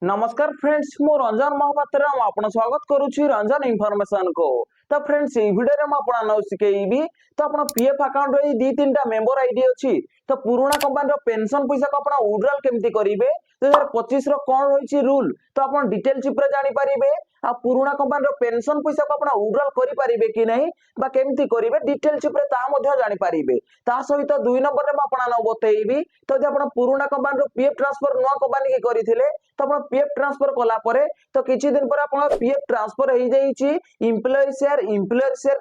नमस्कार फ्रेंड्स मु रंजन महापात्र आपण स्वागत करुछि रंजन इनफॉरमेशन को। तो फ्रेंड्स ये वीडियो रे म आपण सिखेइबी तो आपण पीएफ अकाउंट रे दी तीनटा मेंबर आईडी अछि तो पुराना कंपनी रो पेंशन पैसा को आपण विड्रॉल केमती करिवे 2025 रो कोन रहिछि रूल तो आपण डिटेल चिप्रे जानि परिबे आ पुराना कंपनी रो पेंशन पैसा को आपण विड्रॉल करि परिबे कि नहीं बा केमती करिवे डिटेल चिप्रे ता मध्ये जानि परिबे। ता सहित 2 नंबर रे म आपण न बतेइबी तो जे आपण पुराना कंपनी रो पीएफ ट्रांसफर नुवा कंपनी के करिथिले तो आपण पीएफ ट्रांसफर कला परे तो किछि दिन पर आपण पीएफ ट्रांसफर हो जाईछि एम्प्लॉय शेयर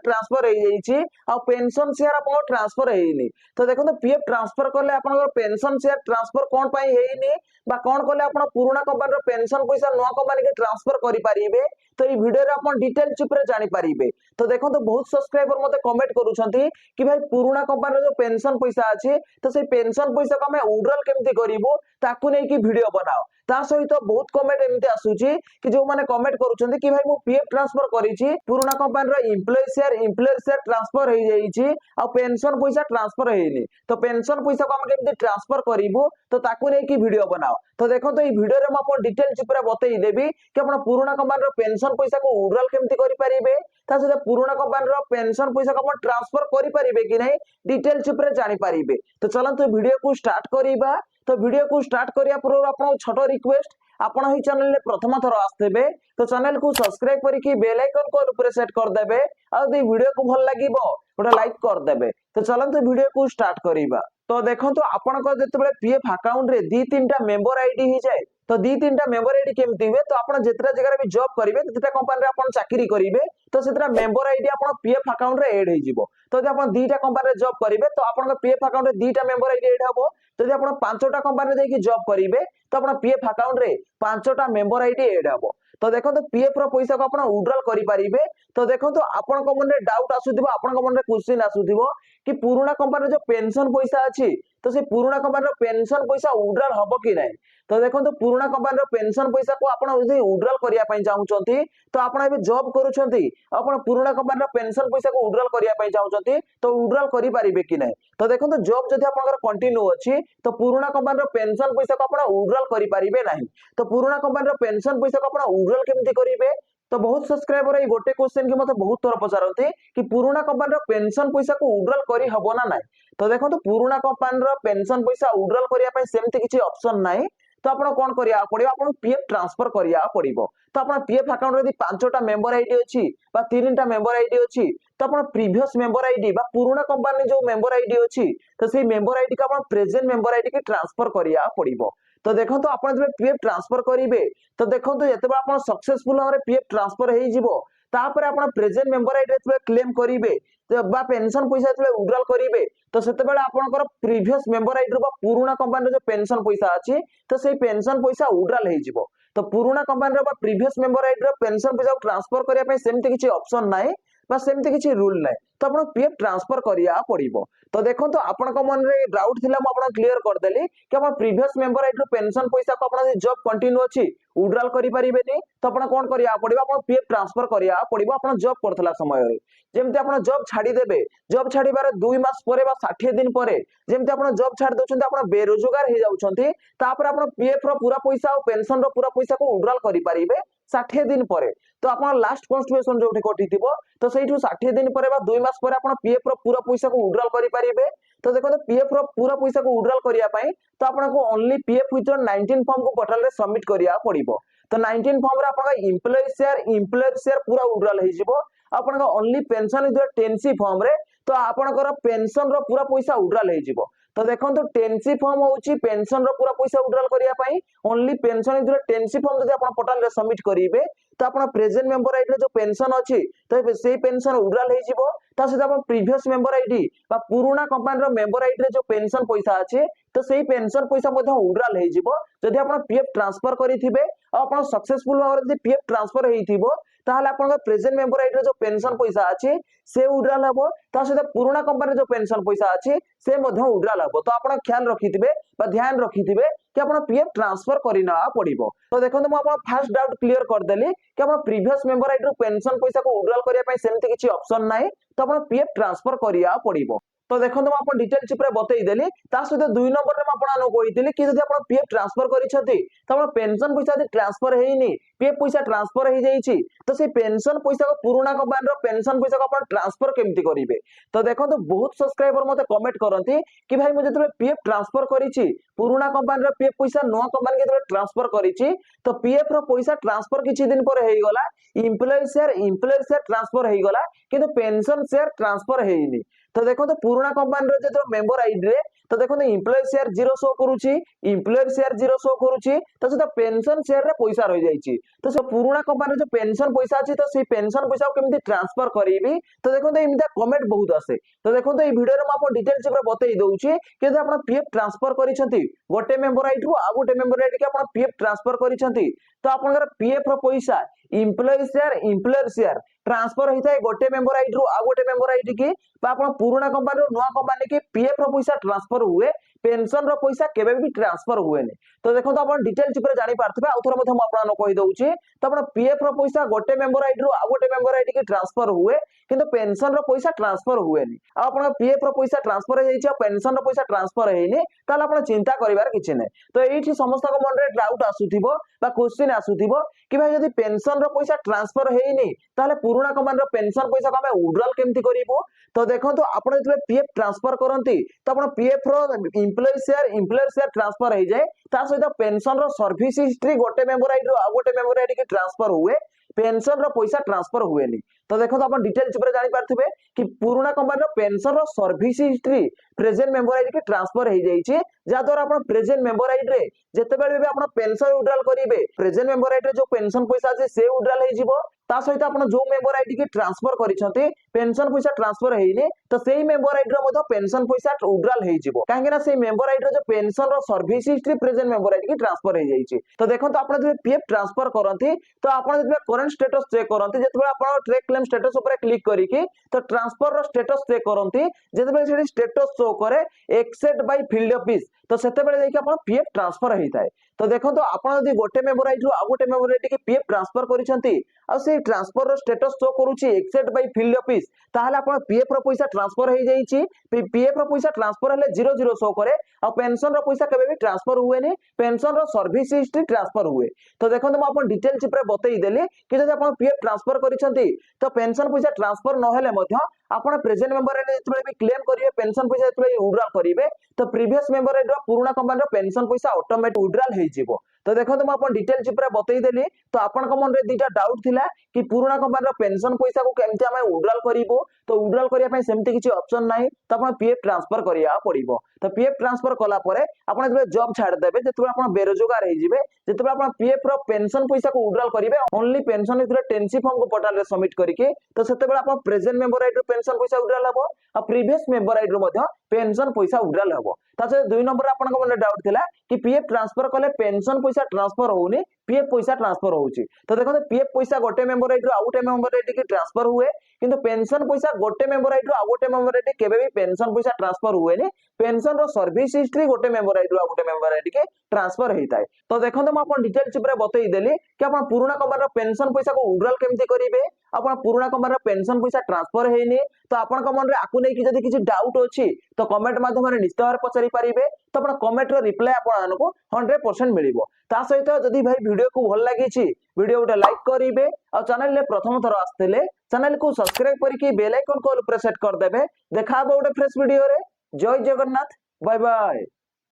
ट्रांसफर हो जाईछि आ पेंशन शेयर आपण ट्रांसफर हेइनी। तो देखो तो पीएफ ट्रांसफर करले आपण पेंशन शेयर ट्रांसफर कोन पई हेइनी बा कोन करले आपण पुराना कंपनी रो पेंशन पैसा नुवा कंपनी के ट्रांसफर करि परिबे तो ई वीडियो रे आपण डिटेल चिप्रे जानि परिबे। तो देखो तो बहुत सब्सक्राइबर मते कमेंट करूछंती कि भाई पुराना कंपनी रो जो पेंशन पैसा अछि तो से पेंशन पैसा को हमें विड्रॉल केमती करिवो ताकू नै कि वीडियो बनाओ। ता सहित बहुत कमेंट एमती आसुची कि जो माने कमेंट करूछंती कि भाई मु पीएफ ट्रांसफर करिछि पुराना कंपनी रो एम्प्लॉय शेयर ट्रांसफर हो जाईछि आ पेंशन पैसा ट्रांसफर हेइनी तो पेंशन पैसा को हम केमती ट्रांसफर करिवो तो ताकू नै कि वीडियो बनाओ। तो देखो तो ई वीडियो रे म अपन डिटेल चिप्रे बतई देबी कि आपण पुराना कंपनी रो पेंशन पैसा को विड्रॉल केमती करि परिबे ता से पुराना कंपनी रो पेंशन पैसा को आपण ट्रांसफर करि परिबे कि नै डिटेल चिप्रे जानि परिबे। तो चलंतु वीडियो को स्टार्ट करिबा। तो वीडियो को स्टार्ट करिया पूर्व आपण छोटो रिक्वेस्ट आपण ही चैनल ले प्रथम थर आस्तेबे तो चैनल को सब्सक्राइब करिकि बेल आइकन को ऊपर सेट कर देबे आ दी वीडियो को भल लागिवो गोटे लाइक कर देबे। तो चलंतु वीडियो को स्टार्ट करिबा। तो देखंतु आपण को जेतेबेले पीएफ अकाउंट रे दी तीनटा मेंबर आईडी ही जाय तो दी तीनटा मेंबर आईडी केमती हुए तो आपण जेतरा जगह भी जॉब करिवे तेतरा कंपनी रे आपण चाकरी करिवे तो सेतरा मेंबर आईडी आपण पीएफ अकाउंट रे ऐड हे जिवो। तो जे आपण दीटा कंपनी रे जॉब करिवे तो आपण पीएफ अकाउंट रे दीटा मेंबर आईडी ऐड हबो। तो जे आपण पांचटा कंपनी रे जॉब करिवे तो आपण पीएफ अकाउंट रे पांचटा मेंबर आईडी ऐड हबो। तो देखो तो पीएफ रो पैसा को आपण विड्रॉल करि परिबे। तो देखो तो आपण को मन रे डाउट आसुथिबो आपण को मन रे क्वेश्चन आसुथिबो कि पुराना कंपनी जो पेंशन पैसा अछि तो से पुराना कंपनी रो पेंशन पैसा विड्रॉल हबो कि नै। तो देखो तो पुराना कंपनी रो पेंशन पैसा को आपण यदि विड्रॉल करिया पई चाहउछंती तो आपण एबे जॉब करूछंती आपण पुराना कंपनी रो पेंशन पैसा को विड्रॉल करिया पई चाहउछंती तो विड्रॉल करि परिबे कि नै। तो देखो तो जॉब जदि आपनकर कंटिन्यू अछि तो पुराना कंपनी रो पेंशन पैसा को आपण विड्रॉल करि परिबे नाही। तो पुराना कंपनी रो पेंशन पैसा को आपण विड्रॉल केमति करिवे तो बहुत सब्सक्राइबर ए गोटे क्वेश्चन के मते बहुत थोर पचारंती कि पुराना कंपनी रो पेंशन पैसा को विड्रॉल करि हबो ना नाही। तो देखो तो पुराना कंपनी रो पेंशन पैसा विड्रॉल करिया पई सेमति किछि ऑप्शन नाही। तो आपण कोन करिया पड़िबो आपण पीएफ ट्रांसफर करिया पड़िबो। तो आपण पीएफ अकाउंट रे यदि पांचटा मेंबर आईडी अछि बा तीनटा मेंबर आईडी अछि तो आपण प्रीवियस मेंबर आईडी बा पुराना कंपनी जो मेंबर आईडी अछि तो सेही मेंबर आईडी का आपण प्रेजेंट मेंबर आईडी के ट्रांसफर करिया पड़िबो। तो देखो तो आपण जब पीएफ ट्रांसफर करिवे तो देखो तो जते आपण सक्सेसफुल भाबरे पीएफ ट्रांसफर हेइ जिवो तापर आपण प्रेजेंट मेंबर आईडी रे क्लेम करिवे बा पेंशन पैसा जते विड्रॉल करिवे तो सेते बेले आपनकर प्रीवियस मेंबर आईडी बा पुराना कंपनी जो पेंशन पैसा अछि तो सेही पेंशन पैसा विड्रॉल हेइ जिवो। तो पुराना कंपनी रो बा प्रीवियस मेंबर आईडी रो पेंशन पैसा ट्रांसफर करिया पई सेमति किछि ऑप्शन नाही बा सेमति किछि रूल नाही। तो आपण पीएफ ट्रांसफर करिया पड़िबो। तो देखो तो आपण को मन रे डाउट थिला म आपण क्लियर कर देली कि आपण प्रीवियस मेंबर आईडी रो पेंशन पैसा को आपण जॉब कंटिन्यू अछि विड्रॉल करि परिबेनी तो आपण कोन करिया पड़िबो आपण पीएफ ट्रांसफर करिया पड़िबो आपण जॉब करथला समय रे जेमति आपण जॉब छाडी देबे जॉब छाडीबार 2 मास परे बा 60 दिन परे जेमति आपण जॉब छाड दोछन्ते आपण बेरोजगार हे जाउछन्ते तापर आपण पीएफ रो पूरा पैसा और पेंशन रो पूरा पैसा को विड्रॉल करि परिबे 60 दिन परे। तो आपण लास्ट कॉन्स्टिट्यूशन जोठी कटिथिबो तो सेठु 60 दिन परे बा 2 मास परे आपण पीएफ रो पूरा पैसा को विड्रॉल करि परिबे। तो देखो तो पीएफ रो पूरा पैसा को विड्रॉल करिया पई तो आपण को ओनली पीएफ विथड्रॉ 19 फॉर्म को पोर्टल रे सबमिट करिया पड़िबो। तो 19 फॉर्म रे आपण एम्प्लॉय शेयर पूरा विड्रॉल हे जिवो आपण को only pension withdraw 10C form रे तो आपनकर पेंशन रो पूरा पैसा विड्रॉल हे जिवो। तो देखो तो 10C फॉर्म होची पेंशन रो पूरा पैसा विड्रॉल करिया पई only pension withdraw 10C form जदि आपण पोर्टल रे सबमिट करिवे तो आपण प्रेजेंट मेंबर आईडी जो पेंशन अछि तो सेही पेंशन विड्रॉल हे जिवो। ता से आपण प्रीवियस मेंबर आईडी बा पुराना कंपनी रो मेंबर आईडी रे जो पेंशन पैसा अछि तो सेही पेंशन पैसा मध्ये विड्रॉल हे जिवो। जदि आपण पीएफ ट्रांसफर करिथिबे आ आपण सक्सेसफुल भाबरे जदि पीएफ ट्रांसफर हेइथिबो ताहले आपण प्रेजेंट मेंबर आईडी रे जो पेंशन पैसा अछि से विड्रॉल हबो ता से पुराना कंपनी जो पेंशन पैसा अछि से मध्ये विड्रॉल हबो। तो आपण ख्याल रखिथिबे बा ध्यान रखिथिबे कि आपण पीएफ ट्रांसफर करिना पड़िबो। तो देखो तो आपण फर्स्ट डाउट क्लियर कर देली कि आपण प्रीवियस मेंबर आईडी रो पेंशन पैसा को विड्रॉल करिया पई सेमति किछि ऑप्शन नाही तो आपण पीएफ ट्रांसफर करिया पड़िबो। तो देखो ମୁଁ ଆପଣ ଡିଟେଲ ଚିପରେ ବତେଇଦେଲି ତା ସହିତ 2 ନମ୍ବରରେ ମୁଁ ଆପଣଙ୍କୁ କହିଥିଲି କି ଯଦି ଆପଣ ପିଏଫ ଟ୍ରାନ୍ସଫର କରିଛନ୍ତି ତ ଆପଣ ପେନସନ ପଇସା ଯଦି ଟ୍ରାନ୍ସଫର ହେଇନି ପିଏଫ ପଇସା ଟ୍ରାନ୍ସଫର ହେଇ ଯାଇଛି ତ ସେ ପେନସନ ପଇସା को पुराना कंपनी पेंशन पैसा को आपण ट्रांसफर केमती करिवे तो देखो बहुत सब्सक्राइबर मते कमेंट करंती कि भाई मु जतले पीएफ ट्रांसफर करिछि पुराना कंपनी रो पीएफ पैसा नवा कंपनी के ट्रांसफर करिछि तो पीएफ रो पैसा ट्रांसफर किछि दिन पर हेई गला एम्प्लॉय शेयर ट्रांसफर हेई गला किंतु पेंशन शेयर ट्रांसफर हेइनी तो देखो पुराना कंपनी रो जो मेंबर आईडी रे तो देखो एम्प्लॉय शेयर 0 शो करूछि एम्प्लॉयर शेयर 0 शो करूछि तो से पेंशन शेयर रे पैसा रहि जाइछि तो से पुराना कंपनी जो पेंशन पैसा अछि तो से पेंशन पैसा को केमती ट्रांसफर करिवि तो देखो एमिता कमेंट बहुत आसे तो देखो ए वीडियो रे म आपन डिटेल्स ऊपर बतई दउछि कि यदि आपण पीएफ ट्रांसफर करिसंती गोटे मेंबर आईडी रो आ गोटे मेंबर आईडी के आपण पीएफ ट्रांसफर करिसंती तो आपनकर पीएफ रो पैसा एम्प्लॉयर शेयर ट्रांसफर होता है गोटे मेंबर आईडी रो आ गोटे मेंबर आईडी की आपण पुराना कंपनी रो नवा कंपनी के पीएफ रो पैसा ट्रांसफर हुए पेंशन रो पैसा केबे भी ट्रांसफर हुएनी तो देखो आपण डिटेल्स ऊपर जानि पारथबे आ थोर मध्ये म आपन कहि दउछि तो आपण पीएफ रो पैसा गोटे मेंबर आईडी रो आ गोटे मेंबर आईडी के ट्रांसफर हुए किंतु पेंशन रो पैसा ट्रांसफर हुएनी आ आपण पीएफ रो पैसा ट्रांसफर हो जाइछि आ पेंशन रो पैसा ट्रांसफर हेइनी ताले आपण चिंता करिवार किछि नै तो एठी समस्त को मन रे डाउट आसुथिबो बा क्वेश्चन आसुथिबो कि भाई यदि पेंशन रो पैसा ट्रांसफर हेइनी ताले पुराना कंपनी रो पेंशन पैसा को हमें विड्रॉल केमती करिवो तो देखो तो आपण जतले पीएफ ट्रांसफर करंती तो आपण पीएफ रो एम्प्लॉयर शेयर ट्रांसफर हो जाए ता सहित पेंशन रो सर्विस हिस्ट्री गोटे मेंबर आईडी रो आ गोटे मेंबर आईडी के ट्रांसफर हुए पेंशन रो पैसा ट्रांसफर हुएनी तो देखो तो आपण डिटेल्स ऊपर जानि पारथिबे कि पुराना कंपनी रो पेंशन रो service history present member ID के ट्रांसफर हो जाइछि जा द्वारा आपण प्रेजेंट मेंबर आईडी रे जेतेबेले भी आपण पेंशन विड्रॉल करिवे प्रेजेंट मेंबर आईडी रे जो पेंशन पैसा अछि से विड्रॉल हे जिवो ता सहित आपण जो मेंबर आईडी के ट्रांसफर करिसंती पेंशन पैसा ट्रांसफर हेइनी तो सेही मेंबर आईडी रो मधो पेंशन पैसा विड्रॉल हे जिवो काहेकि ना सेही मेंबर आईडी रो जो पेंशन रो service history present member ID के ट्रांसफर हे जाइछि तो देखो तो आपण जे पीएफ ट्रांसफर करंती तो आपण जे करंट स्टेटस चेक करंती जेतेबेले आपण ट्रैक क्लेम स्टेटस ऊपर क्लिक करिकि तो ट्रांसफर रो स्टेटस चेक करंती जेतेबेले सेठी स्टेटस शो करे एक्सेप्ट बाय फील्ड ऑफिस तो सेतेबेले देखि आपण पीएफ ट्रांसफर हेइताय तो देखो तो आपण जदि गोटे मेंबर आईडी आ गोटे मेंबर आईडी के पीएफ ट्रांसफर करिसंती आ से ट्रांसफर रो स्टेटस शो करूची एक्सेप्ट बाय फील्ड ऑफिस ताहले आपण पीएफ रो पैसा ट्रांसफर हे जाईची पीएफ रो पैसा ट्रांसफर हेले 00 शो करे आ पेंशन रो पैसा केबे भी ट्रांसफर हुएनी पेंशन रो सर्विस हिस्ट्री ट्रांसफर हुए तो देखो तो आपण डिटेल्स ऊपर बतई देली कि जदि आपण पीएफ ट्रांसफर करिसंती तो पेंशन पैसा ट्रांसफर न हेले मध्य आपण प्रेजेंट मेंबर आईडी जेतबे भी क्लेम करिवे पेंशन पैसा जेतबे विड्रॉल करिवे तो प्रीवियस मेंबर आईडी रो पुराना कंपनी रो पेंशन पैसा ऑटोमेटिक विड्रॉल हे जिवो तो देखो तो आपण डिटेल्स ऊपर बतई देली तो आपण को मन रे दीटा डाउट थिला कि पुराना कंपनी रो पेंशन पैसा को केमति हमें विड्रॉल करिवो तो विड्रॉल करिया पय सेमति किछि ऑप्शन नाही तो आपण पीएफ ट्रांसफर करिया पड़िबो तो पीएफ ट्रांसफर कला परे आपण जेबे जॉब छाड़ देबे जेतबे आपण बेरोजगार हे जिवे जेतबे आपण पीएफ रो पेंशन पैसा को विड्रॉल करिवे ओनली पेंशन इतरे टेंसी फॉर्म को पोर्टल रे सबमिट करिके तो सेतेबेले आपण प्रेजेंट मेंबर आईडी रो पेंशन पैसा विड्रॉल हबो आ प्रीवियस मेंबर आईडी रो मध्य पेंशन पैसा विड्रॉल हबो तासे 2 नंबर आपण को मन डाउट थिला कि पीएफ ट्रांसफर कले पेंशन पैसा ट्रांसफर होउनी पीएफ पैसा ट्रांसफर होउची तो देखो पीएफ पैसा गोटे मेंबर आईडी रो आ गोटे मेंबर आईडी के ट्रांसफर हुए किंतु पेंशन पैसा गोटे मेंबर आईडी रो आ गोटे मेंबर आईडी केबे भी पेंशन पैसा ट्रांसफर हुएनी पेंशन रो सर्विस हिस्ट्री गोटे मेंबर आईडी रो आ गोटे मेंबर आईडी के ट्रांसफर हेइताय तो देखो हम आपण डिटेल्स ऊपर बतई देली कि आपण पुराना कंपनी रो पेंशन पैसा को विड्रॉल केमति करिवे आपण पुराना कंपनी रो पेंशन पैसा ट्रांसफर हेइनी तो आपण को मन रे आकु नै कि जदी किछि डाउट अछि तो कमेंट माध्यम रे निश्चित भाବରେ पचारि पारिबे तो आपण कमेंट रो रिप्लाई आपण आनको 100% मिलिबो ता सहित जदी भाई वीडियो को भल लागि छि वीडियो उटा लाइक करिवे आ चैनल ले प्रथम थर आस्तेले चैनल को सब्सक्राइब करिकि बेल आइकन को ऑल प्रेस सेट कर देबे देखाबो उटे फ्रेश वीडियो रे जय जगन्नाथ बाय बाय।